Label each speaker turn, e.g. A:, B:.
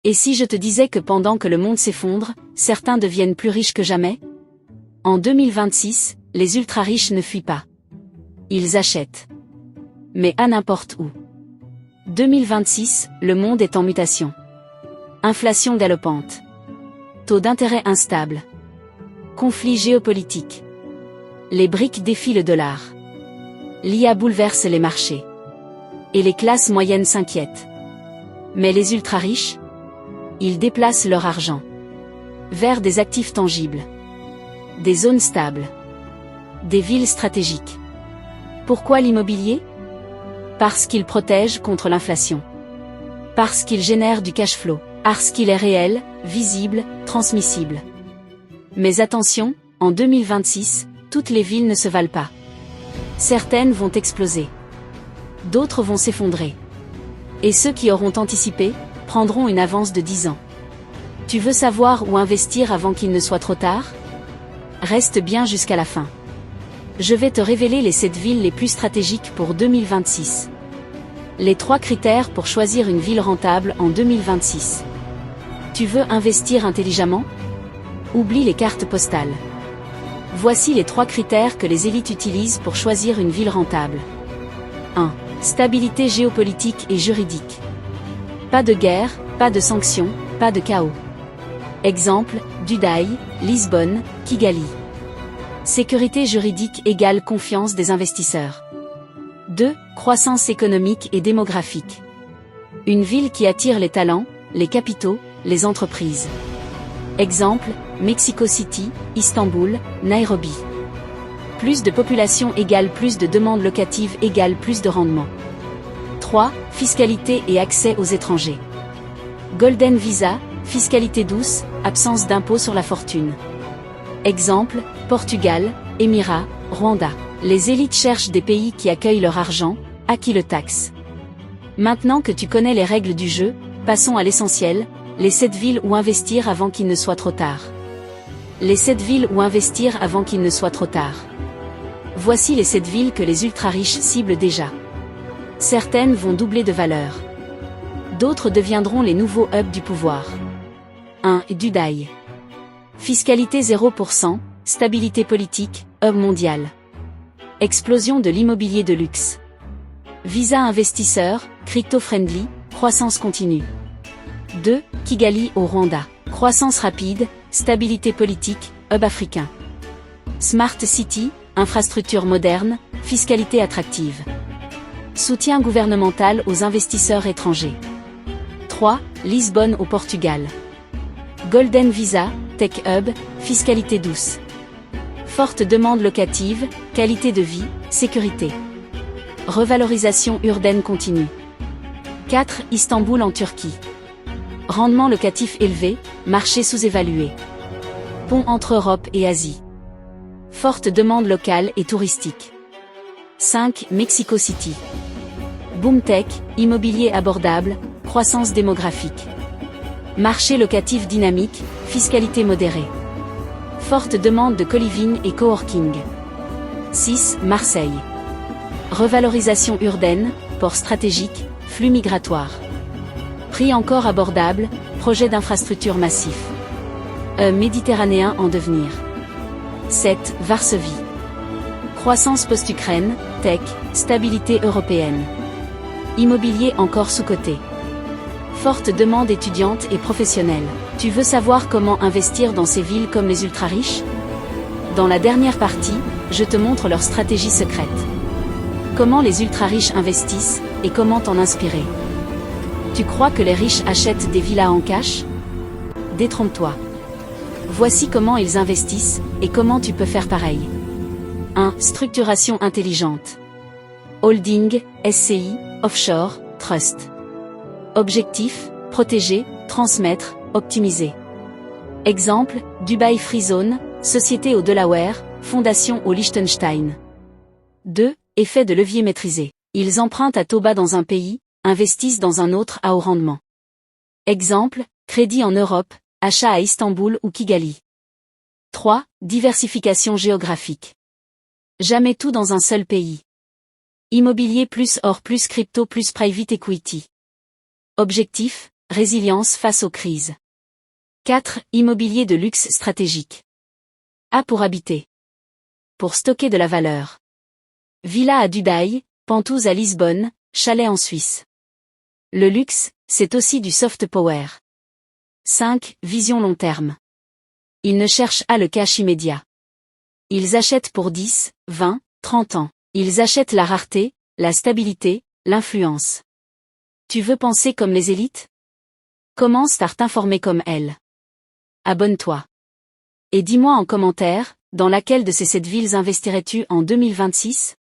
A: Et si je te disais que pendant que le monde s'effondre, certains deviennent plus riches que jamais? En 2026, les ultra-riches ne fuient pas. Ils achètent. Mais à n'importe où. 2026, le monde est en mutation. Inflation galopante. Taux d'intérêt instable. Conflit géopolitique. Les BRICS défient le dollar. L'IA bouleverse les marchés. Et les classes moyennes s'inquiètent. Mais les ultra-riches? Ils déplacent leur argent. Vers des actifs tangibles. Des zones stables. Des villes stratégiques. Pourquoi l'immobilier? Parce qu'il protège contre l'inflation. Parce qu'il génère du cash flow. Parce qu'il est réel, visible, transmissible. Mais attention, en 2026, toutes les villes ne se valent pas. Certaines vont exploser. D'autres vont s'effondrer. Et ceux qui auront anticipé, prendront une avance de 10 ans. Tu veux savoir où investir avant qu'il ne soit trop tard? Reste bien jusqu'à la fin. Je vais te révéler les 7 villes les plus stratégiques pour 2026. Les 3 critères pour choisir une ville rentable en 2026. Tu veux investir intelligemment? Oublie les cartes postales. Voici les 3 critères que les élites utilisent pour choisir une ville rentable. 1. Stabilité géopolitique et juridique. Pas de guerre, pas de sanctions, pas de chaos. Exemple, Dubaï, Lisbonne, Kigali. Sécurité juridique égale confiance des investisseurs. 2. Croissance économique et démographique. Une ville qui attire les talents, les capitaux, les entreprises. Exemple, Mexico City, Istanbul, Nairobi. Plus de population égale plus de demandes locatives égale plus de rendement. 3. Fiscalité et accès aux étrangers. Golden Visa, fiscalité douce, absence d'impôt sur la fortune. Exemple, Portugal, Émirats, Rwanda. Les élites cherchent des pays qui accueillent leur argent, à qui le taxe. Maintenant que tu connais les règles du jeu, passons à l'essentiel, les 7 villes où investir avant qu'il ne soit trop tard. Les 7 villes où investir avant qu'il ne soit trop tard. Voici les 7 villes que les ultra-riches ciblent déjà. Certaines vont doubler de valeur. D'autres deviendront les nouveaux hubs du pouvoir. 1. Dubaï. Fiscalité 0%, stabilité politique, hub mondial. Explosion de l'immobilier de luxe. Visa investisseur, crypto-friendly, croissance continue. 2. Kigali au Rwanda. Croissance rapide, stabilité politique, hub africain. Smart City, infrastructure moderne, fiscalité attractive. Soutien gouvernemental aux investisseurs étrangers. 3. Lisbonne au Portugal. Golden Visa, Tech Hub, fiscalité douce. Forte demande locative, qualité de vie, sécurité. Revalorisation urbaine continue. 4. Istanbul en Turquie. Rendement locatif élevé, marché sous-évalué. Pont entre Europe et Asie. Forte demande locale et touristique. 5. Mexico City. Boom tech, immobilier abordable, croissance démographique. Marché locatif dynamique, fiscalité modérée. Forte demande de co-living et coworking. 6. Marseille. Revalorisation urbaine, port stratégique, flux migratoire. Prix encore abordable, projet d'infrastructure massif. Méditerranéen en devenir. 7. Varsovie. Croissance post-Ukraine, tech, stabilité européenne. Immobilier encore sous-coté. Forte demande étudiante et professionnelle. Tu veux savoir comment investir dans ces villes comme les ultra-riches? Dans la dernière partie, je te montre leur stratégie secrète. Comment les ultra-riches investissent, et comment t'en inspirer. Tu crois que les riches achètent des villas en cash? Détrompe-toi. Voici comment ils investissent, et comment tu peux faire pareil. 1. Structuration intelligente. Holding, SCI, offshore, trust. Objectif, protéger, transmettre, optimiser. Exemple, Dubai Free Zone, société au Delaware, fondation au Liechtenstein. 2. Effet de levier maîtrisé. Ils empruntent à taux bas dans un pays, investissent dans un autre à haut rendement. Exemple, crédit en Europe, achat à Istanbul ou Kigali. 3. Diversification géographique. Jamais tout dans un seul pays. Immobilier plus or plus crypto plus private equity. Objectif, Résilience face aux crises. 4. Immobilier de luxe stratégique. A pour habiter. Pour stocker de la valeur. Villa à Dubaï, Penthouse à Lisbonne, chalet en Suisse. Le luxe, c'est aussi du soft power. 5. Vision long terme. Ils ne cherchent pas le cash immédiat. Ils achètent pour 10, 20, 30 ans. Ils achètent la rareté, la stabilité, l'influence. Tu veux penser comme les élites? Commence par t'informer comme elles. Abonne-toi. Et dis-moi en commentaire, dans laquelle de ces 7 villes investirais-tu en 2026?